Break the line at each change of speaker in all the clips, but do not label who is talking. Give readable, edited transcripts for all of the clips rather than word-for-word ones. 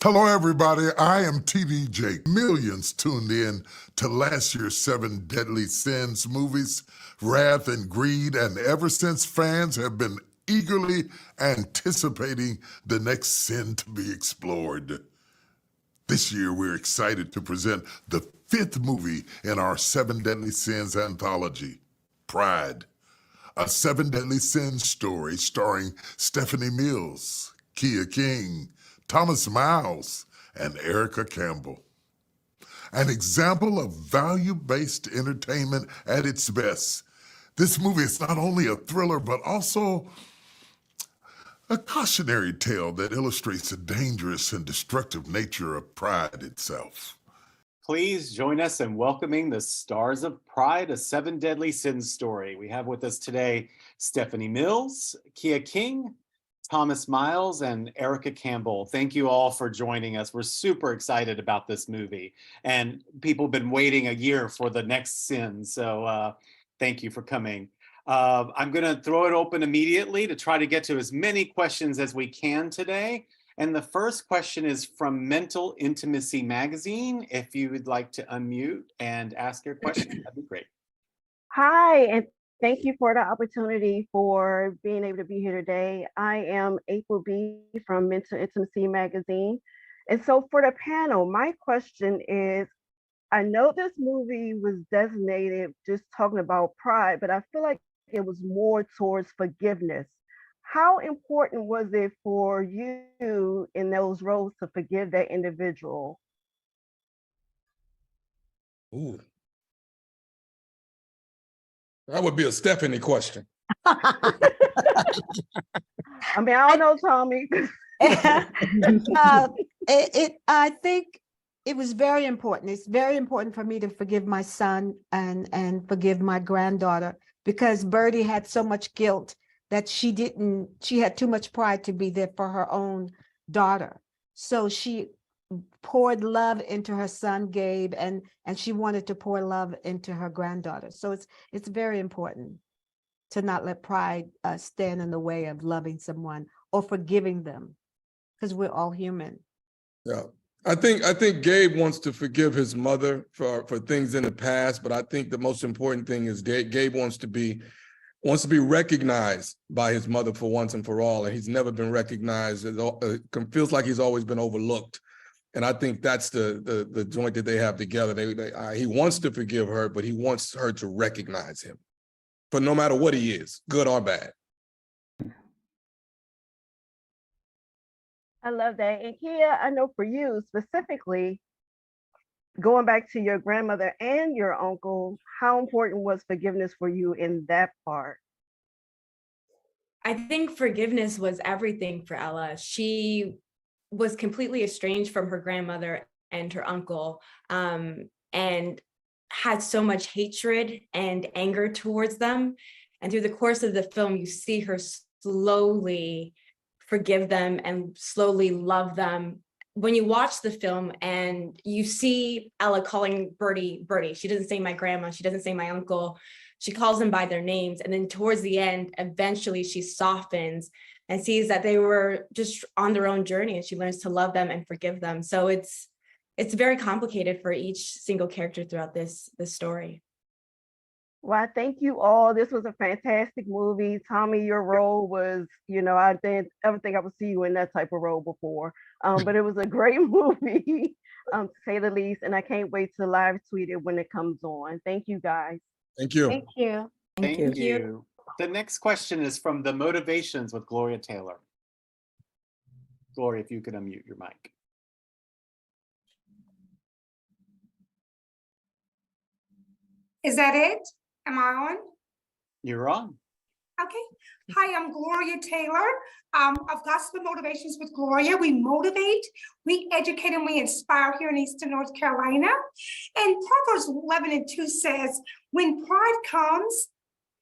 Hello, everybody. I am TV Jake. Millions tuned in to last year's Seven Deadly Sins movies, Wrath and Greed, and ever since fans have been eagerly anticipating the next sin to be explored. This year, we're excited to present the fifth movie in our Seven Deadly Sins anthology, Pride, a Seven Deadly Sins story starring Stephanie Mills, Keeya King, Thomas Miles, and Erica Campbell. An example of value-based entertainment at its best. This movie is not only a thriller, but also a cautionary tale that illustrates the dangerous and destructive nature of pride itself.
Please join us in welcoming the stars of Pride, a Seven Deadly Sins story. We have with us today Stephanie Mills, Keeya King, Thomas Miles, and Erica Campbell. Thank you all for joining us. We're super excited about this movie, and people have been waiting a year for the next sin, so thank you for coming. I'm gonna throw it open immediately to try to get to as many questions as we can today. And the first question is from Mental Intimacy Magazine. If you would like to unmute and ask your question, that'd be great.
Hi, and thank you for the opportunity for being able to be here today. I am April B. from Mental Intimacy Magazine. And so for the panel, my question is, I know this movie was designated just talking about pride, but I feel like it was more towards forgiveness. How important was it for you in those roles to forgive that individual?
Ooh. That would be a Stephanie question.
I mean, I don't know, Tommy.
I think it was very important. It's very important for me to forgive my son and forgive my granddaughter, because Birdie had so much guilt that she had too much pride to be there for her own daughter. So she poured love into her son, Gabe, and she wanted to pour love into her granddaughter. So it's very important to not let pride stand in the way of loving someone or forgiving them, because we're all human.
Yeah. I think Gabe wants to forgive his mother for things in the past, but I think the most important thing is Gabe wants to be recognized by his mother for once and for all, and he's never been recognized. It feels like he's always been overlooked, and I think that's the joint that they have together. He wants to forgive her, but he wants her to recognize him, for no matter what he is, good or bad.
I love that. And Keeya, I know for you specifically, going back to your grandmother and your uncle, how important was forgiveness for you in that part?
I think forgiveness was everything for Ella. She was completely estranged from her grandmother and her uncle, and had so much hatred and anger towards them. And through the course of the film, you see her slowly forgive them and slowly love them. When you watch the film and you see Ella calling Birdie, she doesn't say my grandma, she doesn't say my uncle, she calls them by their names. And then towards the end, eventually she softens and sees that they were just on their own journey, and she learns to love them and forgive them. So it's very complicated for each single character throughout this story.
Well, I thank you all. This was a fantastic movie. Tommy, your role was, I didn't ever think I would see you in that type of role before. But it was a great movie, to say the least. And I can't wait to live tweet it when it comes on. Thank you, guys.
Thank you.
Thank you.
Thank you. The next question is from The Motivations with Gloria Taylor. Gloria, if you could unmute your mic.
Is that it? Am I on?
You're on.
Okay. Hi, I'm Gloria Taylor of Gospel Motivations with Gloria. We motivate, we educate, and we inspire here in Eastern North Carolina. And Proverbs 11:2 says, when pride comes,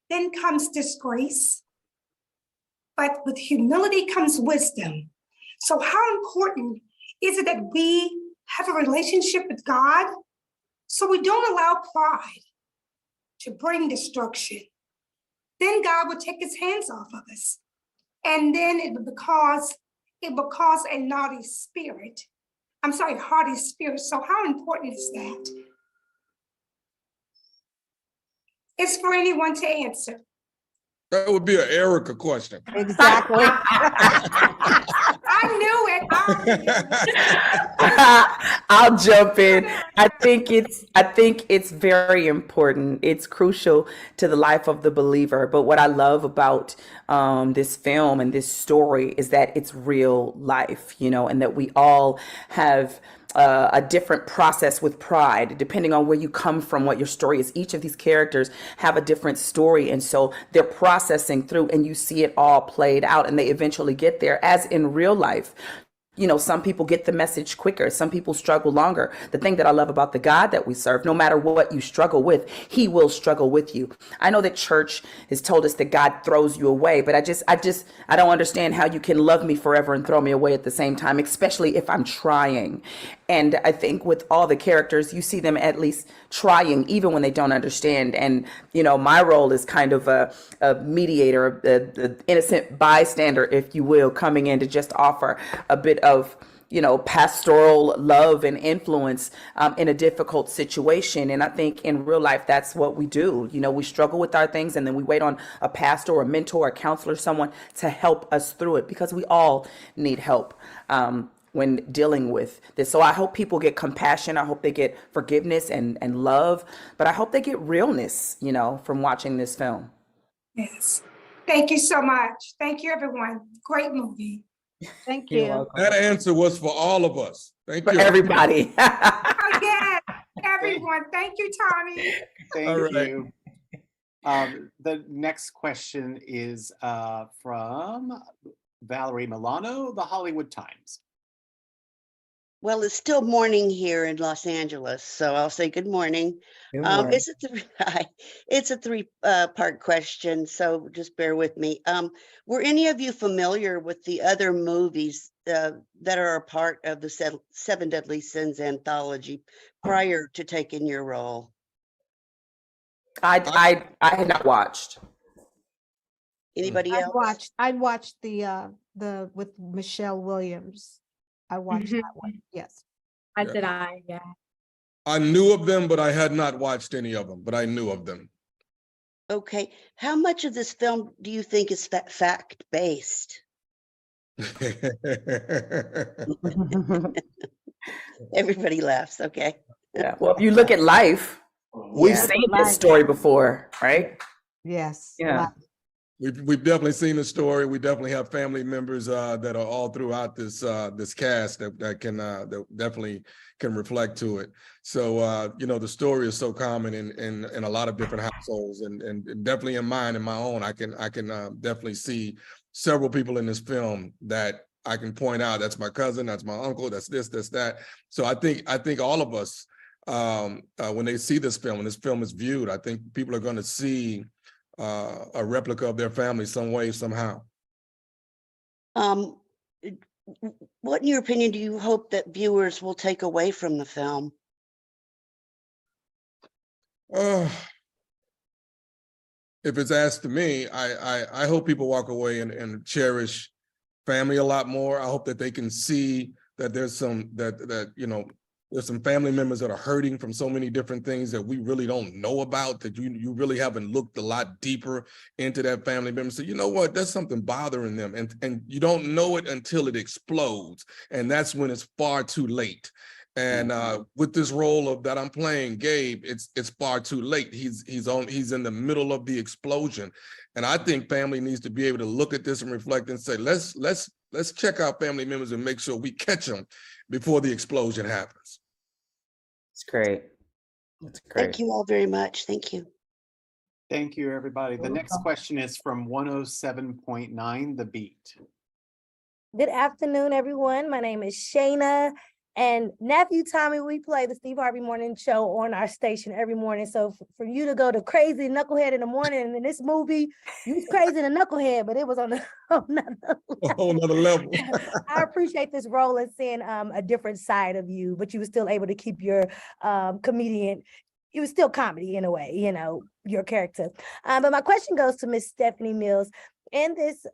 then comes disgrace. But with humility comes wisdom. So how important is it that we have a relationship with God so we don't allow pride to bring destruction? Then God will take his hands off of us. And then it will cause a naughty spirit heart is spirit. So how important is that? It's for anyone to answer.
That would be an Erica question.
Exactly.
I knew it.
I'll jump in. I think it's very important. It's crucial to the life of the believer. But what I love about this film and this story is that it's real life, and that we all have a different process with pride, depending on where you come from, what your story is. Each of these characters have a different story. And so they're processing through, and you see it all played out, and they eventually get there, as in real life. Some people get the message quicker. Some people struggle longer. The thing that I love about the God that we serve, no matter what you struggle with, he will struggle with you. I know that church has told us that God throws you away, but I don't understand how you can love me forever and throw me away at the same time, especially if I'm trying. And I think with all the characters, you see them at least trying, even when they don't understand. And, my role is kind of a mediator, the innocent bystander, if you will, coming in to just offer a bit of, pastoral love and influence in a difficult situation. And I think in real life, that's what we do. We struggle with our things, and then we wait on a pastor or a mentor, a counselor, someone to help us through it, because we all need help when dealing with this. So I hope people get compassion. I hope they get forgiveness and love, but I hope they get realness, from watching this film.
Yes. Thank you so much. Thank you, everyone. Great movie.
Thank
You're
you.
welcome.
That answer was for all of us. Thank
For
you.
everybody.
Oh, yeah, everyone. Thank you, Tommy.
Thank
All right.
you. The next question is from Valerie Milano, The Hollywood Times.
Well, it's still morning here in Los Angeles, so I'll say good morning. It's a three-part question, so just bear with me. Were any of you familiar with the other movies that are a part of the Seven Deadly Sins anthology prior to taking your role?
I had not watched.
Anybody else?
I watched the with Michelle Williams. I watched that one. Yes.
Yeah.
I knew of them, but I had not watched any of them, but I knew of them.
Okay. How much of this film do you think is fact-based? Everybody laughs. Okay.
Yeah. Well, if you look at life, we've
Yeah.
seen this story before, right?
Yes.
Yeah.
Life.
We've definitely seen the story. We definitely have family members that are all throughout this cast that can that definitely can reflect to it. So the story is so common in a lot of different households, and definitely in mine and my own. I can definitely see several people in this film that I can point out. That's my cousin. That's my uncle. That's this. That's that. So I think all of us when they see this film, when this film is viewed, I think people are going to see a replica of their family some way, somehow.
What, in your opinion, do you hope that viewers will take away from the film?
If it's asked to me, I hope people walk away and cherish family a lot more. I hope that they can see that there's some there's some family members that are hurting from so many different things that we really don't know about, that you really haven't looked a lot deeper into that family member. So you know what, there's something bothering them, and you don't know it until it explodes, and that's when it's far too late. And with this role that I'm playing, Gabe, it's far too late. He's in the middle of the explosion, and I think family needs to be able to look at this and reflect and say, let's check our family members and make sure we catch them before the explosion happens.
It's great. It's great.
Thank you all very much. Thank you.
Thank you, everybody. The next question is from 107.9 The Beat.
Good afternoon, everyone. My name is Shayna, and Nephew Tommy, we play the Steve Harvey Morning Show on our station every morning. So for you to go to crazy knucklehead in the morning, and in this movie, you was crazy and a knucklehead, but it was on another
level.
I appreciate this role and seeing a different side of you, but you were still able to keep your comedian. It was still comedy in a way, your character. But my question goes to Miss Stephanie Mills. in this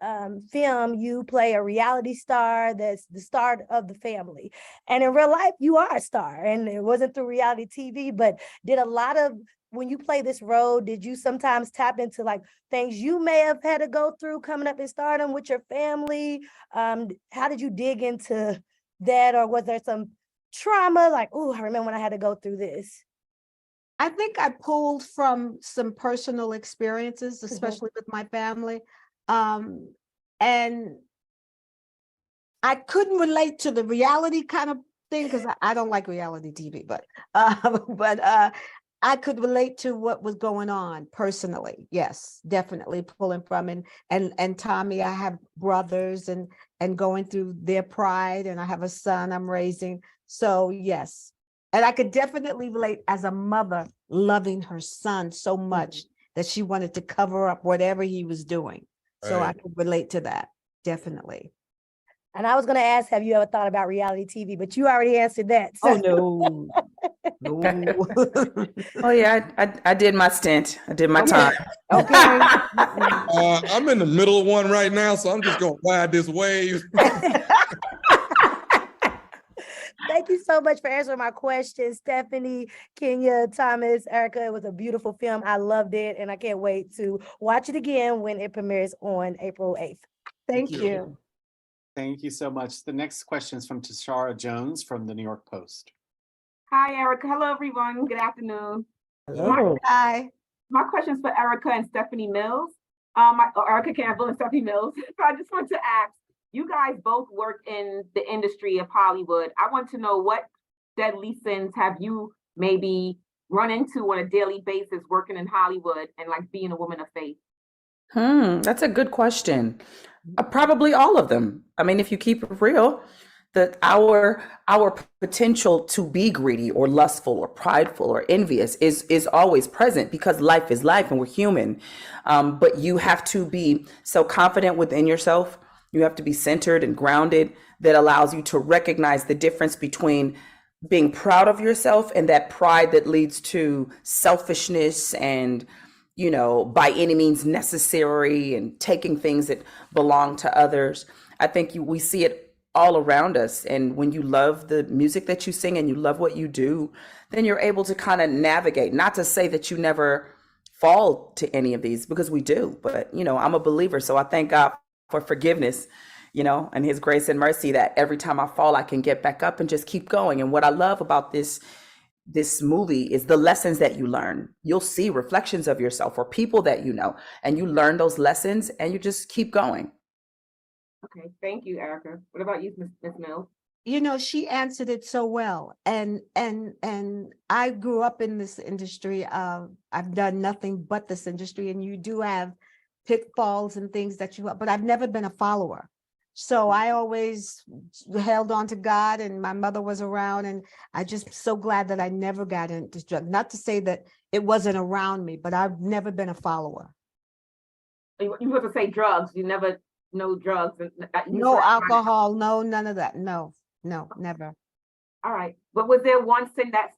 film, you play a reality star that's the star of the family. And in real life, you are a star. And it wasn't through reality TV, but did a lot of, when you play this role, did you sometimes tap into like things you may have had to go through coming up in stardom with your family? How did you dig into that? Or was there some trauma like, oh, I remember when I had to go through this?
I think I pulled from some personal experiences, especially with my family. And I couldn't relate to the reality kind of thing because I don't like reality TV, but I could relate to what was going on personally. Yes, definitely pulling from and Tommy, I have brothers and going through their pride, and I have a son I'm raising. So yes, and I could definitely relate as a mother loving her son so much that she wanted to cover up whatever he was doing. So I could relate to that, definitely.
And I was going to ask, have you ever thought about reality TV? But you already answered that.
Oh, no. No.
Oh yeah, I did my stint. I did my time.
Okay.
I'm in the middle of one right now, so I'm just gonna ride this wave.
Thank you so much for answering my questions, Stephanie, Keeya, Thomas, Erica. It was a beautiful film. I loved it, and I can't wait to watch it again when it premieres on April 8th.
Thank you.
Thank you so much. The next question is from Tashara Jones from the New York Post.
Hi, Erica. Hello, everyone. Good afternoon.
Hello.
Hi.
My question is for Erica and Stephanie Mills. Erica Campbell and Stephanie Mills. So I just want to ask, you guys both work in the industry of Hollywood. I want to know, what deadly sins have you maybe run into on a daily basis working in Hollywood and like being a woman of faith?
That's a good question. Probably all of them. I mean, if you keep it real, that our potential to be greedy or lustful or prideful or envious is always present, because life is life and we're human. But you have to be so confident within yourself. You have to be centered and grounded, that allows you to recognize the difference between being proud of yourself and that pride that leads to selfishness and, by any means necessary, and taking things that belong to others. I think we see it all around us. And when you love the music that you sing and you love what you do, then you're able to kind of navigate. Not to say that you never fall to any of these, because we do, but I'm a believer. So I thank God for forgiveness, and his grace and mercy, that every time I fall, I can get back up and just keep going. And what I love about this movie is the lessons that you learn. You'll see reflections of yourself or people that and you learn those lessons and you just keep going.
Okay, thank you, Erica. What about you, Ms. Mills?
She answered it so well. And I grew up in this industry. I've done nothing but this industry, and you do have pitfalls and things but I've never been a follower. So I always held on to God, and my mother was around, and I just so glad that I never got into drugs. Not to say that it wasn't around me, but I've never been a follower.
You were to say drugs. You never know drugs.
No alcohol, no, none of that. No, never.
All right. But was there one sin that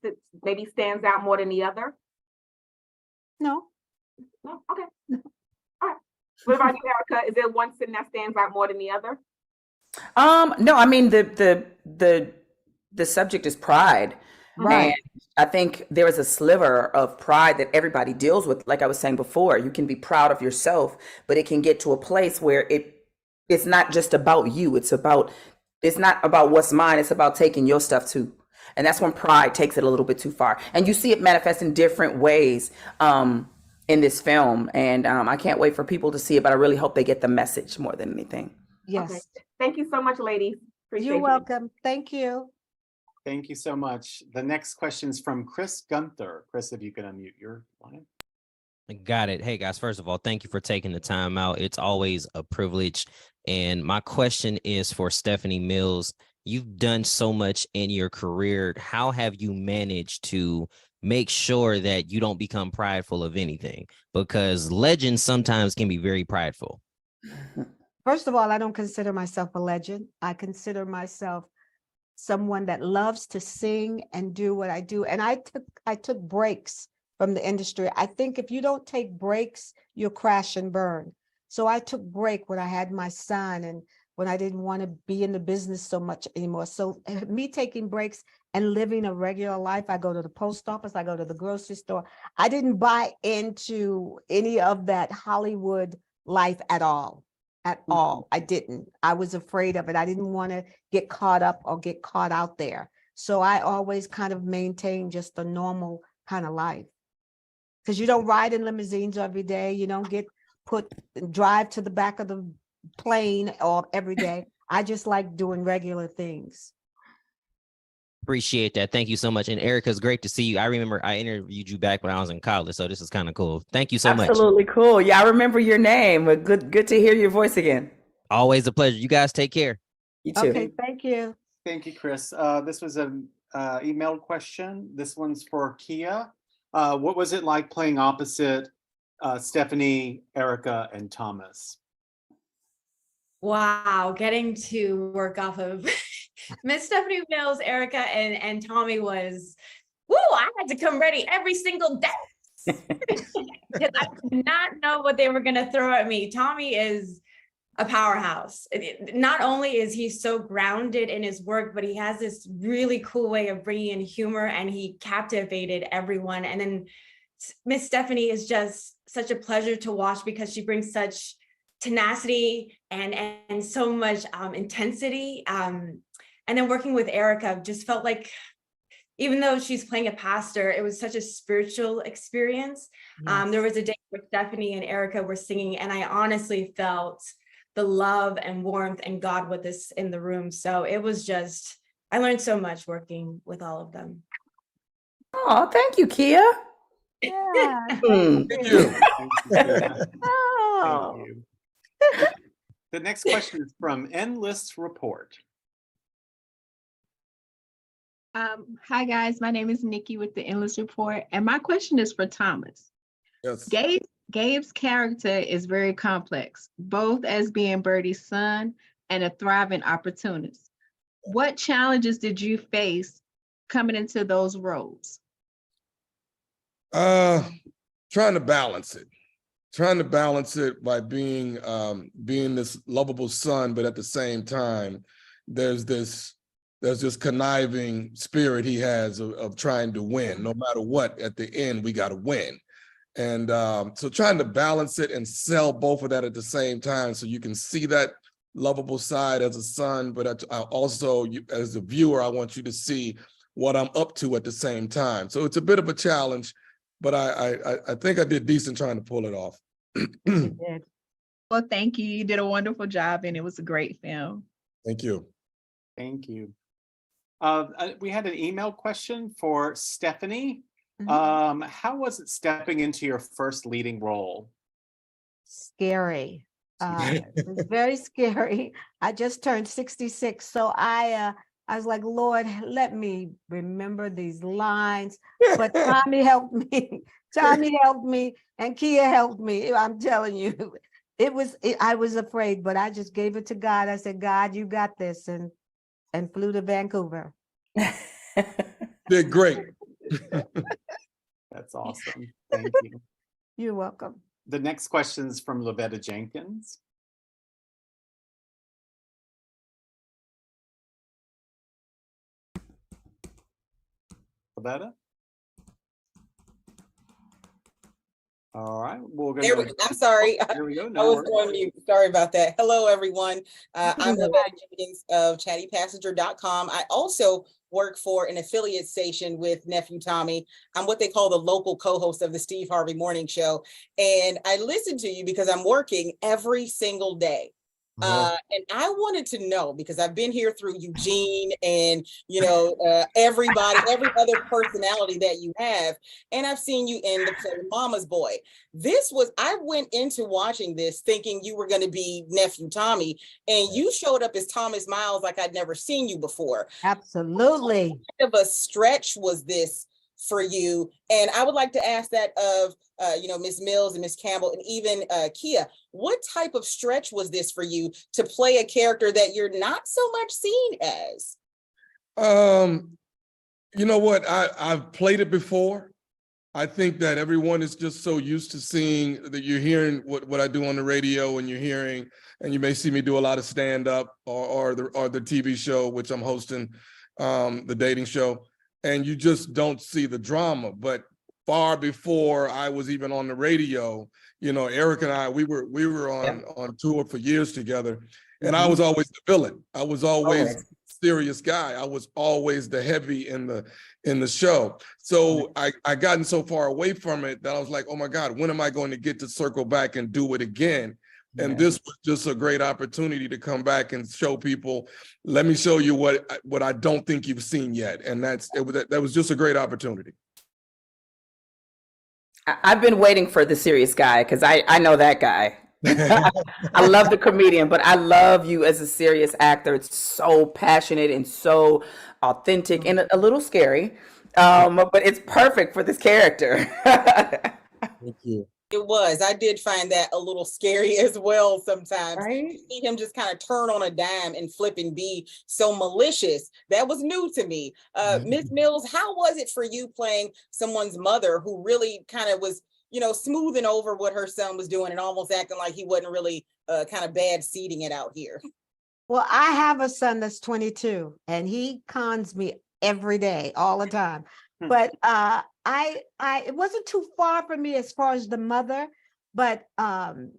maybe stands out more than the other?
No.
No? Okay. All right. What about you, Erica? Is there one sin that stands out more than the other?
No, I mean, the subject is pride.
Right.
And I think there is a sliver of pride that everybody deals with. Like I was saying before, you can be proud of yourself, but it can get to a place where it's not just about you. It's not about what's mine. It's about taking your stuff too. And that's when pride takes it a little bit too far. And you see it manifest in different ways in this film. And I can't wait for people to see it, but I really hope they get the message more than anything.
Yes.
Okay. Thank you so much, ladies. Appreciate
You're welcome. Thank you.
Thank you so much. The next question is from Chris Gunther. Chris, if you can unmute your line.
Got it. Hey guys, first of all, thank you for taking the time out. It's always a privilege. And my question is for Stephanie Mills. You've done so much in your career. How have you managed to make sure that you don't become prideful of anything? Because legends sometimes can be very prideful.
First of all, I don't consider myself a legend. I consider myself someone that loves to sing and do what I do. And I took breaks from the industry. I think if you don't take breaks, you'll crash and burn. So I took break when I had my son and when I didn't want to be in the business so much anymore. So me taking breaks and living a regular life, I go to the post office, I go to the grocery store. I didn't buy into any of that Hollywood life at all. At all. I didn't. I was afraid of it. I didn't want to get caught up or get caught out there. So I always kind of maintained just a normal kind of life. Because you don't ride in limousines every day. You don't get drive to the back of the plane or every day. I just like doing regular things.
Appreciate that. Thank you so much. And Erica, it's great to see you. I remember I interviewed you back when I was in college, so this is kind of cool. Thank you so much.
Absolutely cool. Yeah, I remember your name. But good to hear your voice again.
Always a pleasure. You guys take care.
You too.
Okay, thank you.
Thank you, Chris. This was an email question. This one's for Keeya. What was it like playing opposite Stephanie, Erica, and Thomas?
Wow, getting to work off of Miss Stephanie Mills, Erica, and Tommy was, woo, I had to come ready every single day. Because I did not know what they were going to throw at me. Tommy is a powerhouse. Not only is he so grounded in his work, but he has this really cool way of bringing in humor, and he captivated everyone. And then Miss Stephanie is just such a pleasure to watch because she brings such tenacity and so much intensity. And then working with Erica just felt like, even though she's playing a pastor, it was such a spiritual experience.
Yes.
There was a day where Stephanie and Erica were singing, and I honestly felt the love and warmth and God with us in the room. So it was just, I learned so much working with all of them.
Oh, thank you, Keeya.
Yeah.
Hmm.
Thank you.
Oh.
Thank you. The next question is from Endless Report.
Hi guys, my name is Nikki with the Endless Report, and my question is for Thomas.
Yes.
Gabe's character is very complex, both as being Birdie's son and a thriving opportunist. What challenges did you face coming into those roles?
Trying to balance it by being this lovable son, but at the same time, there's this conniving spirit he has of trying to win. No matter what, at the end, we got to win. And so trying to balance it and sell both of that at the same time so you can see that lovable side as a son, but I also, as a viewer, I want you to see what I'm up to at the same time. So it's a bit of a challenge, but I think I did decent trying to pull it off.
Well, thank you. You did a wonderful job, and it was a great film.
Thank you.
Thank you. We had an email question for Stephanie.
Mhm.
How was it stepping into your first leading role?
Scary. It was very scary. I just turned 66, so I was like, Lord, let me remember these lines. But Tommy helped me. Tommy helped me, and Keeya helped me. I'm telling you, I was afraid, but I just gave it to God. I said, God, you got this, and flew to Vancouver.
Did great.
That's awesome. Thank you.
You're welcome.
The next question is from Lavetta Jenkins. Lavetta? All right,
I'm sorry.
Here we go.
I
No
was
worries.
going mute. Sorry about that. Hello, everyone. I'm Lavetta Jenkins of chattypassenger.com. I also work for an affiliate station with Nephew Tommy. I'm what they call the local co-host of the Steve Harvey Morning Show. And I listen to you because I'm working every single day. And I wanted to know, because I've been here through Eugene and, everybody, every other personality that you have. And I've seen you in the play Mama's Boy. I went into watching this thinking you were going to be Nephew Tommy, and you showed up as Thomas Miles like I'd never seen you before.
Absolutely.
What kind of a stretch was this for you? And I would like to ask that of Ms. Mills and Ms. Campbell and even Keeya. What type of stretch was this for you to play a character that you're not so much seen as?
You know what? I've played it before, I think that everyone is just so used to seeing that you're hearing what I do on the radio, and you're hearing, and you may see me do a lot of stand-up or the TV show, which I'm hosting, the dating show, and you just don't see the drama. But far before I was even on the radio, you know, Eric and I, we were on tour for years together, and I was always the villain. I was always the serious guy. I was always the heavy in the show. So I gotten so far away from it that I was like, oh my God, when am I going to get to circle back and do it again? And this was just a great opportunity to come back and show people, let me show you what I don't think you've seen yet. And that was just a great opportunity.
I've been waiting for the serious guy because I know that guy. I love the comedian, but I love you as a serious actor. It's so passionate and so authentic and a little scary, but it's perfect for this character.
Thank you.
It was. I did find that a little scary as well sometimes.
Right?
To see him just kind of turn on a dime and flip and be so malicious. That was new to me. Ms. Mills, how was it for you playing someone's mother who really kind of was, you know, smoothing over what her son was doing and almost acting like he wasn't really kind of bad seeding it out here?
Well, I have a son that's 22 and he cons me every day, all the time. But it wasn't too far from me as far as the mother, but I've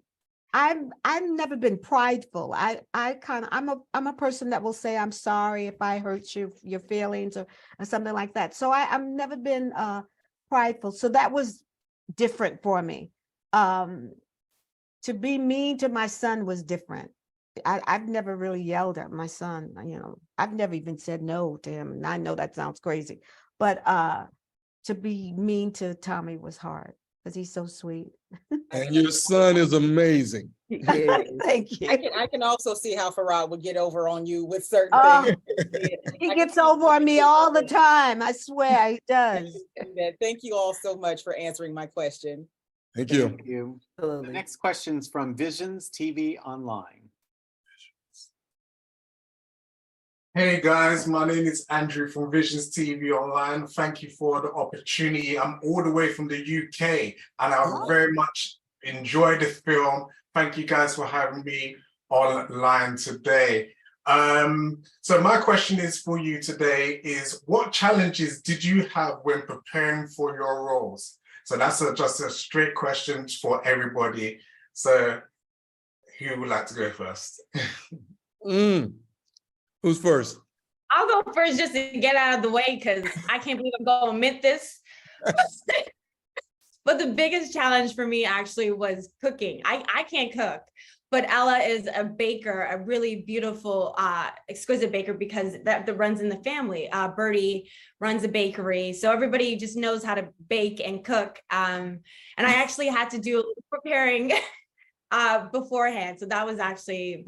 never been prideful. I'm a person that will say I'm sorry if I hurt your feelings or something like that. So I've never been prideful. So that was different for me. To be mean to my son was different. I've never really yelled at my son. You know, I've never even said no to him. And I know that sounds crazy, but to be mean to Tommy was hard because he's so sweet.
And your son is amazing.
Thank you.
I can also see how Farad would get over on you with certain things.
He gets over on me all the time. I swear he does.
Thank you all so much for answering my question.
Thank you.
Thank you.
Absolutely.
The next question's from Visions TV Online.
Hey guys, my name is Andrew from Visions TV Online. Thank you for the opportunity. I'm all the way from the UK and I very much enjoyed the film. Thank you guys for having me online today. So my question is for you today is, what challenges did you have when preparing for your roles? So that's just a straight question for everybody. So who would like to go first?
Who's first?
I'll go first just to get out of the way because I can't believe I'm going to admit this. But the biggest challenge for me actually was cooking. I can't cook, but Ella is a baker, a really beautiful, exquisite baker because that runs in the family. Birdie runs a bakery. So everybody just knows how to bake and cook. And I actually had to do a little preparing beforehand. So that was actually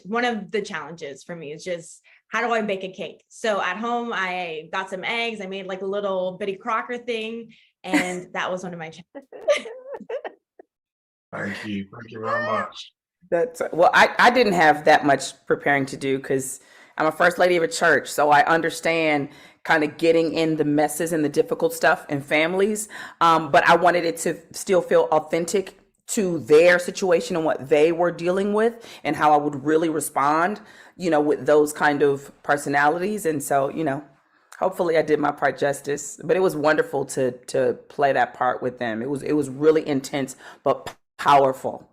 one of the challenges for me is just, how do I bake a cake? So at home, I got some eggs. I made like a little bitty crocker thing. And that was one of my challenges.
Thank you. Thank you very much.
Well, I didn't have that much preparing to do because I'm a first lady of a church. So I understand kind of getting in the messes and the difficult stuff in families. But I wanted it to still feel authentic to their situation and what they were dealing with and how I would really respond, you know, with those kind of personalities. And so, you know, hopefully I did my part justice, but it was wonderful to play that part with them. It was really intense, but powerful.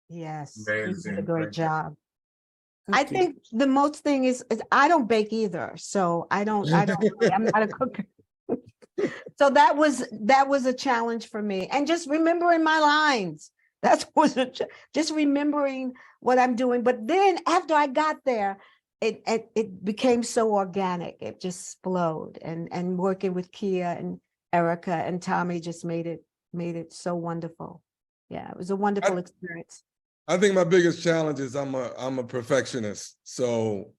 Yes,
Amazing.
you did a great job.
Thank
I
you.
think the most thing is I don't bake either. So I'm not a cook. So that was a challenge for me. And just remembering my lines. That was just remembering what I'm doing. But then after I got there, it became so organic. It just flowed. And working with Keeya and Erica and Tommy just made it so wonderful. Yeah, it was a wonderful experience.
I think my biggest challenge is I'm a perfectionist. So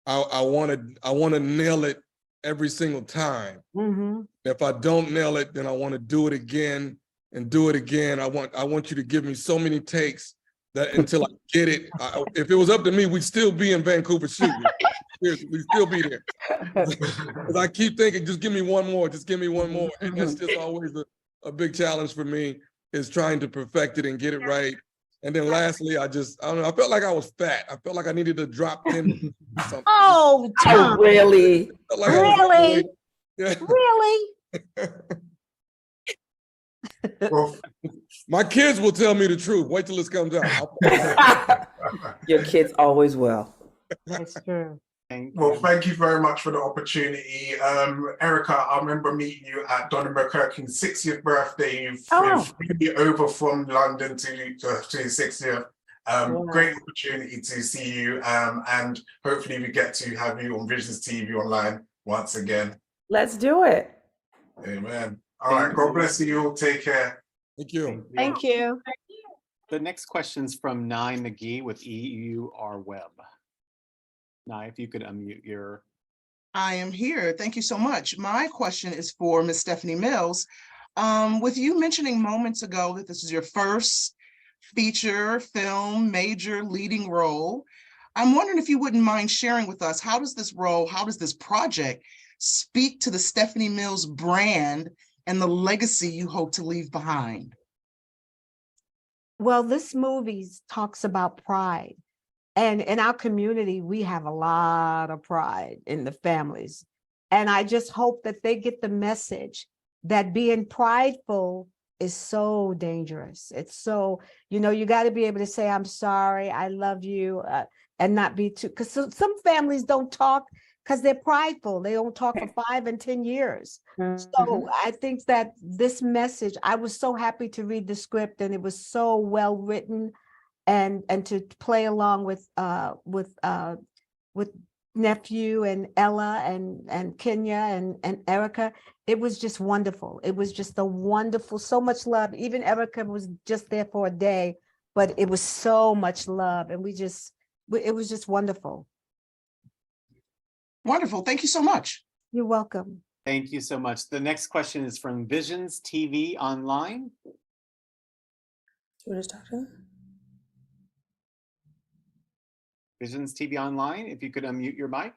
I want to nail it every single time.
Mm-hmm.
If I don't nail it, then I want to do it again and do it again. I want you to give me so many takes that until I get it. If it was up to me, we'd still be in Vancouver shooting. Seriously, we'd still be there. Because I keep thinking, just give me one more, just give me one more. And that's just always a big challenge for me is trying to perfect it and get it right. And then lastly, I don't know, I felt like I was fat. I felt like I needed to drop 10 something.
Oh,
Oh,
Tom,
really?
Felt like I was
really?
overweight. Yeah.
Really?
Well,
My kids will tell me the truth. Wait till this comes out.
Your kids always will.
That's true.
well, thank you very much for the opportunity. Erica, I remember meeting you at Donna McCurkin's 60th birthday. You flew me over from London to his 60th. Great opportunity to see you. And hopefully we get to have you on Visions TV online once again.
Let's do it.
Amen. All right. God bless you all. Take care.
Thank you.
Thank you.
The next question's from Nye McGee with EUR Web. Nye, if you could unmute your.
I am here. Thank you so much. My question is for Ms. Stephanie Mills. With you mentioning moments ago that this is your first feature film, major leading role, I'm wondering if you wouldn't mind sharing with us, how does this project speak to the Stephanie Mills brand and the legacy you hope to leave behind?
Well, this movie talks about pride. And in our community, we have a lot of pride in the families. And I just hope that they get the message that being prideful is so dangerous. It's so, you got to be able to say, I'm sorry, I love you, and not be too, because some families don't talk because they're prideful. They don't talk for 5 and 10 years. So I think that this message, I was so happy to read the script, and it was so well written, and to play along with Nephew and Ella and Keeya and Erica. It was just wonderful. It was just so much love. Even Erica was just there for a day, but it was so much love, and it was just wonderful.
Wonderful. Thank you so much.
You're welcome.
Thank you so much. The next question is from Visions TV Online.
What is talking?
Visions TV Online, if you could unmute your mic.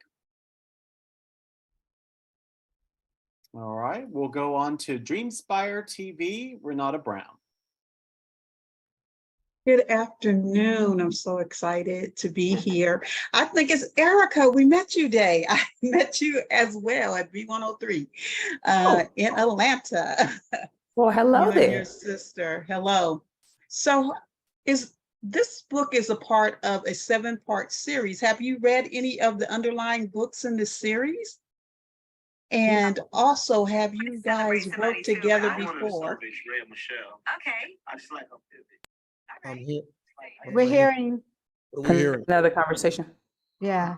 All right, we'll go on to Dreamspire TV, Renata Brown.
Good afternoon. I'm so excited to be here. I think it's Erica. We met you day. I met you as well at B103 in Atlanta.
Well, hello
You
there.
and your sister. Hello. So this book is a part of a 7-part series. Have you read any of the underlying books in this series? And also, have you guys worked together before?
Okay.
I'm here.
We're hearing.
Another conversation.
Yeah.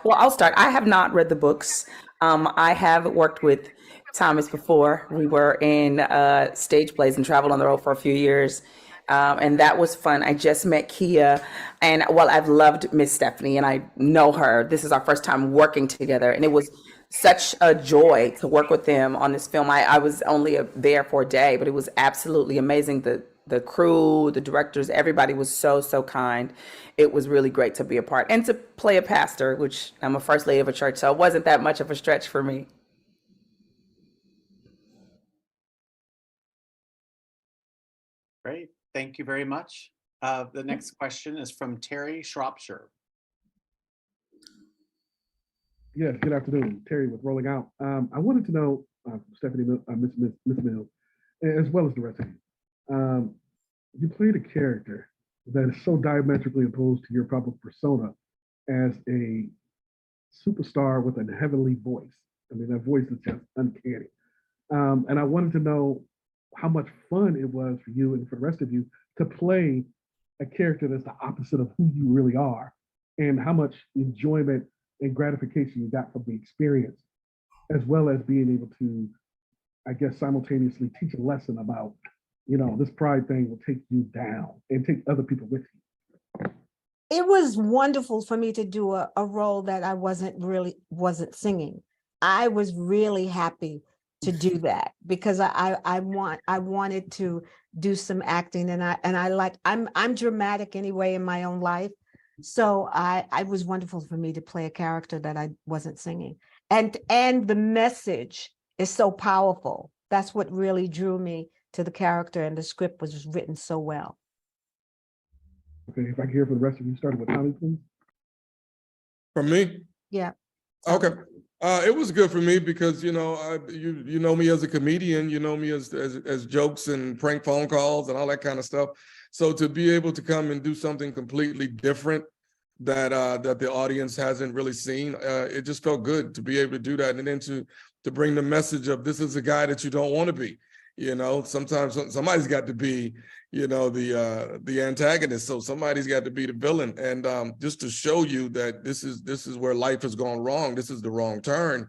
Well, I'll start. I have not read the books. I have worked with Thomas before. We were in stage plays and traveled on the road for a few years. And that was fun. I just met Keeya, and I've loved Miss Stephanie, and I know her. This is our first time working together, and it was such a joy to work with them on this film. I was only there for a day, but it was absolutely amazing. The crew, the directors, everybody was so kind. It was really great to be a part and to play a pastor, which I'm a first lady of a church, so it wasn't that much of a stretch for me.
Great, thank you very much. The next question is from Terry Shropshire.
Yes, good afternoon. Terry with Rolling Out. I wanted to know, Stephanie, Miss Mills, as well as the rest of you. You played a character that is so diametrically opposed to your public persona as a superstar with a heavenly voice. I mean, that voice is just uncanny. And I wanted to know how much fun it was for you and for the rest of you to play a character that's the opposite of who you really are, and how much enjoyment and gratification you got from the experience, as well as being able to, I guess, simultaneously teach a lesson about, this pride thing will take you down and take other people with you.
It was wonderful for me to do a role that I wasn't singing. I was really happy to do that because I wanted to do some acting, and I'm dramatic anyway in my own life. So it was wonderful for me to play a character that I wasn't singing. And the message is so powerful. that's what really drew me to the character, and the script was written so well.
Okay, if I can hear from the rest of you, starting with Tommy, please.
From me?
Yeah.
Okay. It was good for me because, you know, you know me as a comedian, you know me as jokes and prank phone calls and all that kind of stuff. So to be able to come and do something completely different that that the audience hasn't really seen, it just felt good to be able to do that, and then to bring the message of this is a guy that you don't want to be. You know, sometimes somebody's got to be, you know, the antagonist. So somebody's got to be the villain, and just to show you that this is where life has gone wrong. This is the wrong turn.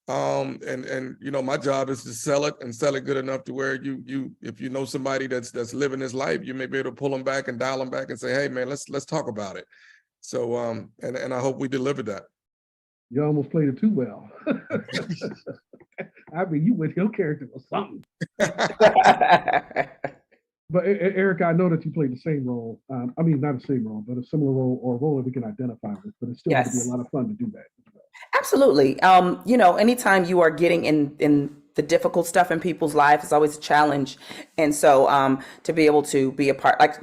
And you know, my job is to sell it and sell it good enough to where you if you know somebody that's living this life, you may be able to pull them back and dial them back and say, hey man, let's talk about it. So and I hope we delivered that.
You almost played it too well. I mean, you with your character or something. But Erica, I know that you played the same role. I mean, not the same role, but a similar role or a role that we can identify with. But it's still going to be a lot of fun to do that.
Absolutely. You know, anytime you are getting in the difficult stuff in people's lives, it's always a challenge. And so to be able to be a part, like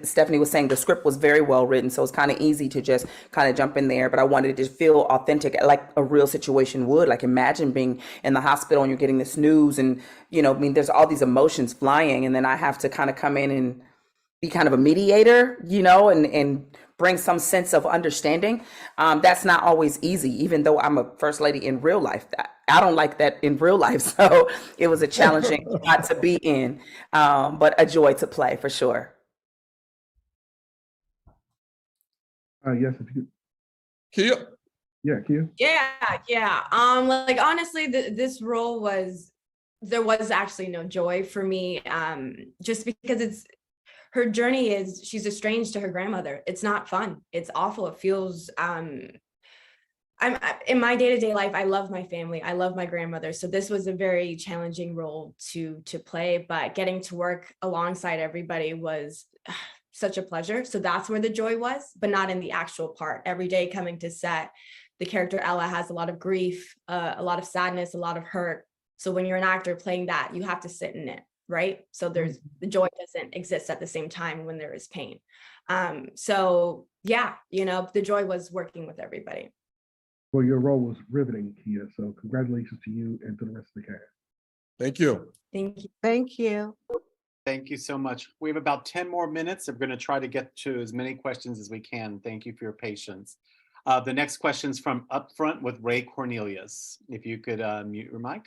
Stephanie was saying, the script was very well written. So it's kind of easy to just kind of jump in there. But I wanted it to feel authentic, like a real situation would. Like imagine being in the hospital and you're getting this news and, you know, I mean, there's all these emotions flying. And then I have to kind of come in and be kind of a mediator, you know, and bring some sense of understanding. That's not always easy, even though I'm a first lady in real life. I don't like that in real life. So it was a challenging spot to be in, but a joy to play for sure.
Yes, if you.
Keeya?
Yeah, Keeya?
Yeah. Like honestly, this role there was actually no joy for me, just because her journey is she's estranged to her grandmother. It's not fun. It's awful. It feels I'm in my day-to-day life, I love my family. I love my grandmother. So this was a very challenging role to play, but getting to work alongside everybody was such a pleasure. So that's where the joy was, but not in the actual part. Every day coming to set, the character Ella has a lot of grief, a lot of sadness, a lot of hurt. So when you're an actor playing that, you have to sit in it. Right. So the joy doesn't exist at the same time when there is pain. So yeah, you know, the joy was working with everybody.
Well, your role was riveting, Keeya. So congratulations to you and to the rest of the cast.
Thank you.
Thank you.
Thank you.
Thank you so much. We have about 10 more minutes. I'm going to try to get to as many questions as we can. Thank you for your patience. The next question is from Up Front with Ray Cornelius. If you could mute your mic.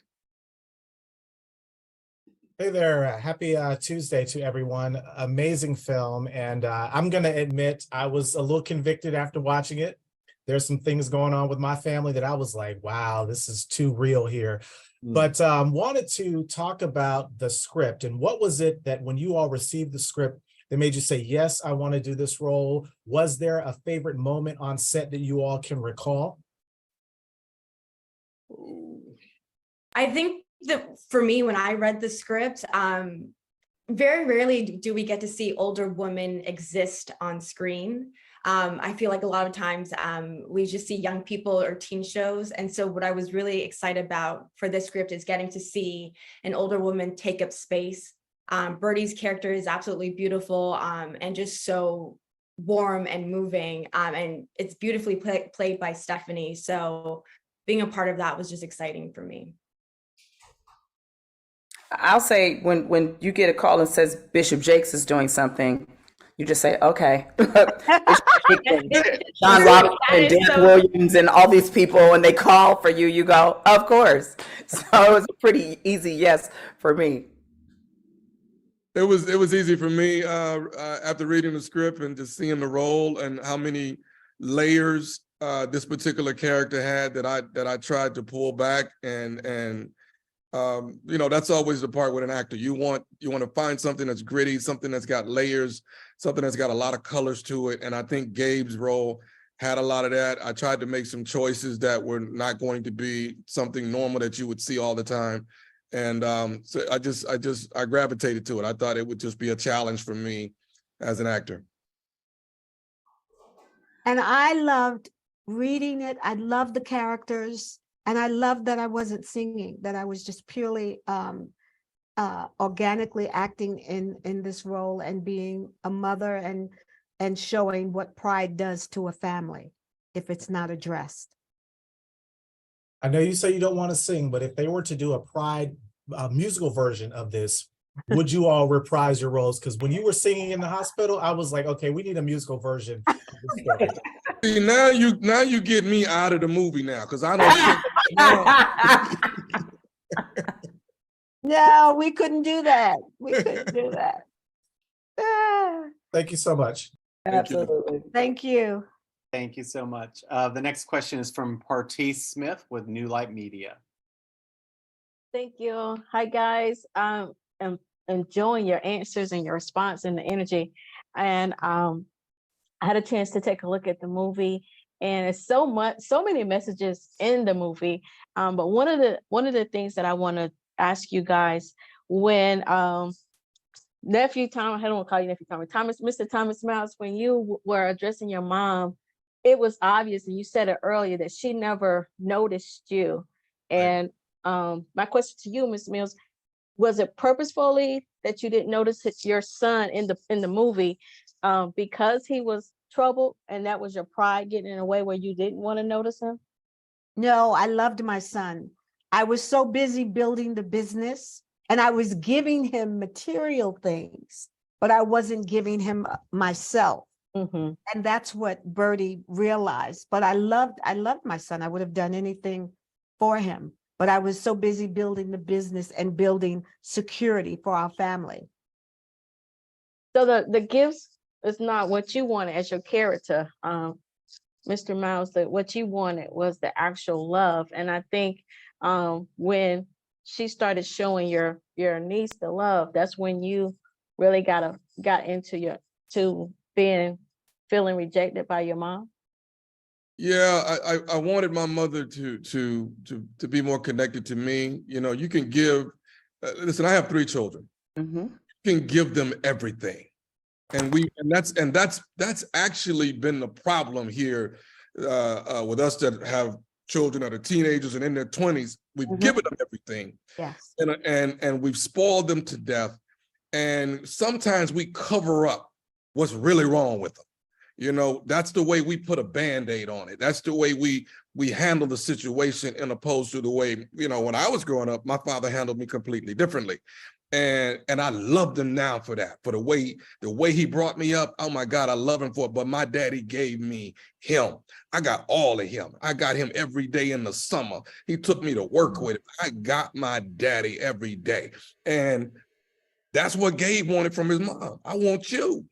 Hey there, happy Tuesday to everyone. Amazing film, and I'm gonna admit I was a little convicted after watching it. There's some things going on with my family that I was like, wow, this is too real here. But wanted to talk about the script, and what was it that when you all received the script that made you say, yes, I want to do this role? Was there a favorite moment on set that you all can recall?
I think that for me, when I read the script, very rarely do we get to see older women exist on screen. I feel like a lot of times we just see young people or teen shows. And so what I was really excited about for this script is getting to see an older woman take up space. Birdie's character is absolutely beautiful and just so warm and moving. And it's beautifully played by Stephanie. So being a part of that was just exciting for me.
I'll say when you get a call and says Bishop Jakes is doing something, you just say, okay. John Robinson and Dan Williams and all these people, and they call for you, you go, of course. So it was a pretty easy yes for me.
It was easy for me after reading the script and just seeing the role and how many layers this particular character had that I tried to pull back and you know, that's always the part with an actor. You want to find something that's gritty, something that's got layers, something that's got a lot of colors to it. And I think Gabe's role had a lot of that. I tried to make some choices that were not going to be something normal that you would see all the time. And so I gravitated to it. I thought it would just be a challenge for me as an actor.
And I loved reading it. I loved the characters. And I loved that I wasn't singing, that I was just purely organically acting in this role and being a mother and showing what pride does to a family if it's not addressed.
I know you say you don't want to sing, but if they were to do a Pride musical version of this, would you all reprise your roles? Because when you were singing in the hospital, I was like, okay, we need a musical version of this story.
See, now you get me out of the movie now, because I don't.
No, we couldn't do that. We couldn't do that.
Thank you so much.
Absolutely.
Thank you.
Thank you so much. The next question is from Partice Smith with New Light Media.
Thank you. Hi, guys. I'm enjoying your answers and your response and the energy. And I had a chance to take a look at the movie, and it's so many messages in the movie. But one of the things that I want to ask you guys, when Nephew Tommy, I don't want to call you Nephew Tommy, Mr. Thomas Miles, when you were addressing your mom, it was obvious, and you said it earlier, that she never noticed you. And my question to you, Ms. Mills, was it purposefully that you didn't notice your son in the movie because he was troubled, and that was your pride getting in a way where you didn't want to notice him?
No, I loved my son. I was so busy building the business, and I was giving him material things, but I wasn't giving him myself. And that's what Birdie realized. But I loved my son. I would have done anything for him, but I was so busy building the business and building security for our family.
So the gifts is not what you wanted as your character, Mr. Miles. That what you wanted was the actual love. And I think when she started showing your niece the love, that's when you really got into feeling rejected by your mom.
Yeah, I wanted my mother to be more connected to me. You know, you can give. Listen, I have 3 children. You can give them everything, and that's actually been the problem here with us that have children that are teenagers and in their 20s. We've given them everything,
yes,
and we've spoiled them to death. And sometimes we cover up what's really wrong with them. You know, that's the way we put a Band-Aid on it. That's the way we handle the situation, in opposed to the way, you know, when I was growing up, my father handled me completely differently. And I love him now for that, for the way he brought me up. Oh my God, I love him for it. But my daddy gave me him. I got all of him. I got him every day in the summer. He took me to work with him. I got my daddy every day. And that's what Gabe wanted from his mom. I want you.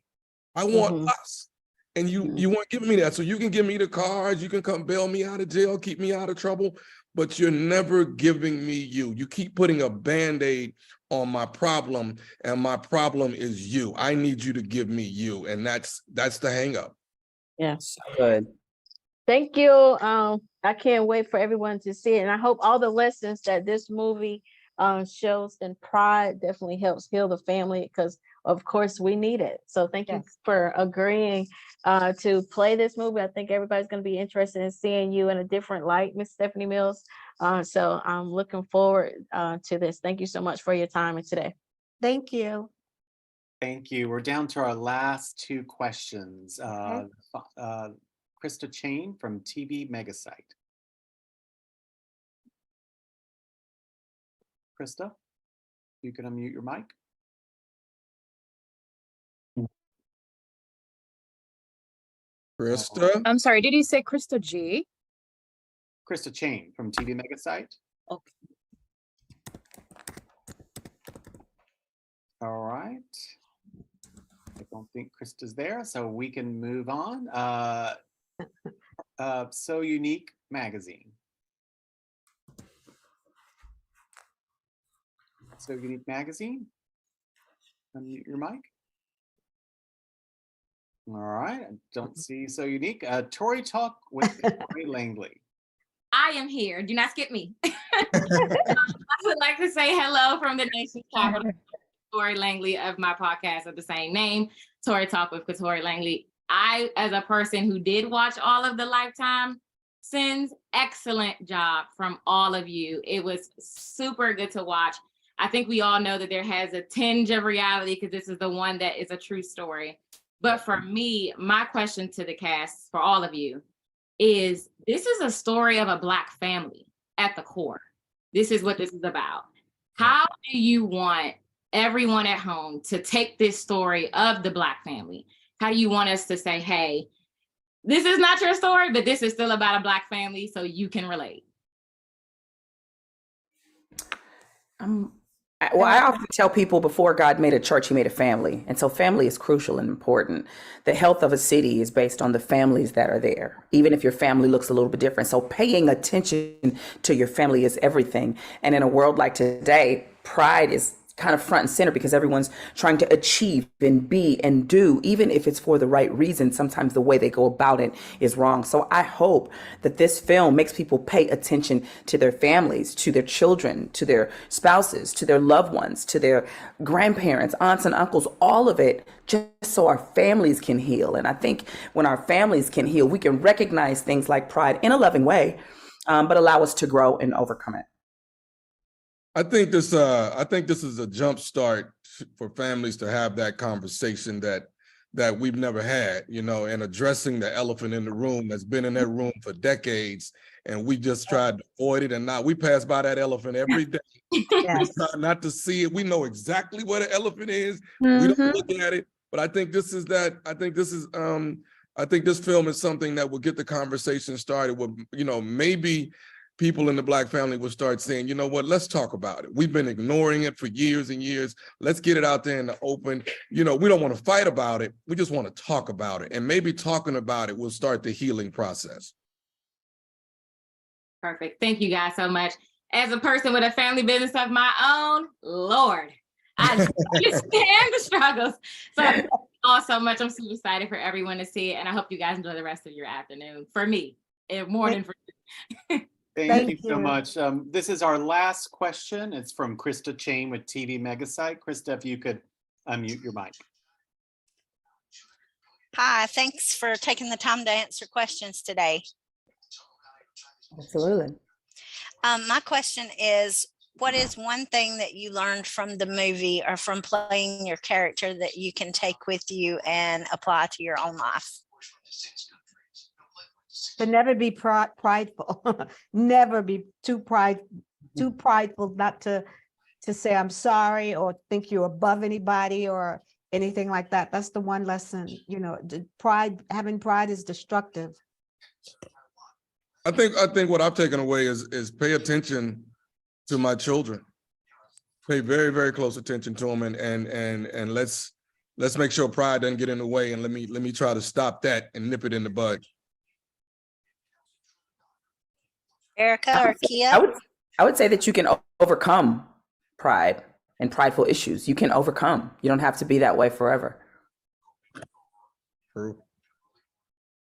I want us. And you weren't giving me that. So you can give me the cards, you can come bail me out of jail, keep me out of trouble, but you're never giving me you. You keep putting a Band-Aid on my problem, and my problem is you. I need you to give me you. And that's the hang up.
Yes.
Good.
Thank you. I can't wait for everyone to see it. And I hope all the lessons that this movie shows in Pride definitely helps heal the family, because of course we need it. So thank you for agreeing to play this movie. I think everybody's going to be interested in seeing you in a different light, Miss Stephanie Mills. So I'm looking forward to this. Thank you so much for your time today.
Thank you.
Thank you. We're down to our last 2 questions. Krista Chain from TV Megasite. Krista, you can unmute your mic.
Krista?
I'm sorry, did you say Krista G?
Krista Chain from TV Megasite.
Okay.
All right. I don't think Krista's there, so we can move on. So Unique Magazine. So Unique Magazine. Unmute your mic. All right, I don't see So Unique. Tory Talk with Tori Langley.
I am here. Do not skip me. I would like to say hello from the nation's capital, Tori Langley of my podcast of the same name, Tory Talk with Tori Langley. I, as a person who did watch all of the Lifetime sins, excellent job from all of you. It was super good to watch. I think we all know that there has a tinge of reality because this is the one that is a true story. But for me, my question to the cast, for all of you, is this is a story of a Black family at the core. This is what this is about. How do you want everyone at home to take this story of the Black family? How do you want us to say, hey, this is not your story, but this is still about a Black family, so you can relate?
Well, I often tell people before God made a church, he made a family. And so family is crucial and important. The health of a city is based on the families that are there, even if your family looks a little bit different. So paying attention to your family is everything. And in a world like today, pride is kind of front and center because everyone's trying to achieve and be and do, even if it's for the right reason. Sometimes the way they go about it is wrong. So I hope that this film makes people pay attention to their families, to their children, to their spouses, to their loved ones, to their grandparents, aunts and uncles, all of it, just so our families can heal. And I think when our families can heal, we can recognize things like pride in a loving way, but allow us to grow and overcome it.
I think this is a jump start for families to have that conversation that we've never had, and addressing the elephant in the room that's been in that room for decades, and we just tried to avoid it. And now we pass by that elephant every day.
Yes.
We try not to see it. We know exactly what an elephant is.
Mm-hmm.
We don't look at it. But I think this film is something that will get the conversation started with, maybe people in the Black family will start saying, you know what, let's talk about it. We've been ignoring it for years and years. Let's get it out there in the open. We don't want to fight about it. We just want to talk about it. And maybe talking about it will start the healing process.
Perfect. Thank you guys so much. As a person with a family business of my own, Lord, I understand the struggles. So thank you all so much. I'm super excited for everyone to see it. And I hope you guys enjoy the rest of your afternoon. For me, more than for you.
Thank you so much. This is our last question. It's from Krista Chain with TV Megasite. Krista, if you could unmute your mic.
Hi, thanks for taking the time to answer questions today.
Absolutely.
My question is, what is one thing that you learned from the movie or from playing your character that you can take with you and apply to your own life?
To never be prideful, never be too prideful not to say I'm sorry or think you're above anybody or anything like that. That's the one lesson, having pride is destructive.
I think what I've taken away is pay attention to my children. Pay very, very close attention to them, and let's make sure pride doesn't get in the way, and let me try to stop that and nip it in the bud.
Erica or Keeya?
I would say that you can overcome pride and prideful issues. You can overcome. You don't have to be that way forever.
True.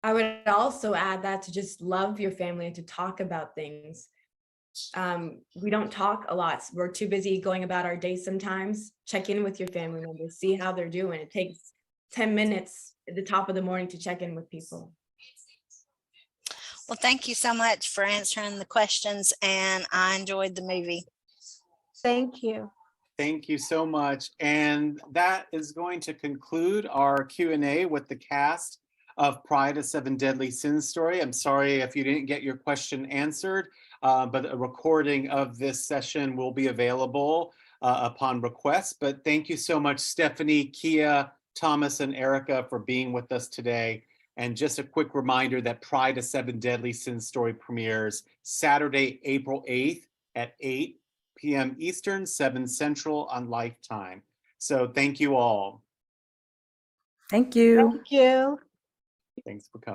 I would also add that to just love your family and to talk about things. We don't talk a lot. We're too busy going about our day sometimes. Check in with your family members, see how they're doing. It takes 10 minutes at the top of the morning to check in with people.
Well, thank you so much for answering the questions, and I enjoyed the movie.
Thank you.
Thank you so much. And that is going to conclude our Q&A with the cast of Pride, a 7 Deadly Sins story. I'm sorry if you didn't get your question answered, but a recording of this session will be available upon request. But thank you so much, Stephanie, Keeya, Thomas, and Erica for being with us today. And just a quick reminder that Pride, a 7 Deadly Sins story premieres Saturday, April 8th at 8 p.m. Eastern, 7 Central on Lifetime. So thank you all.
Thank you.
Thank you.
Thanks for coming.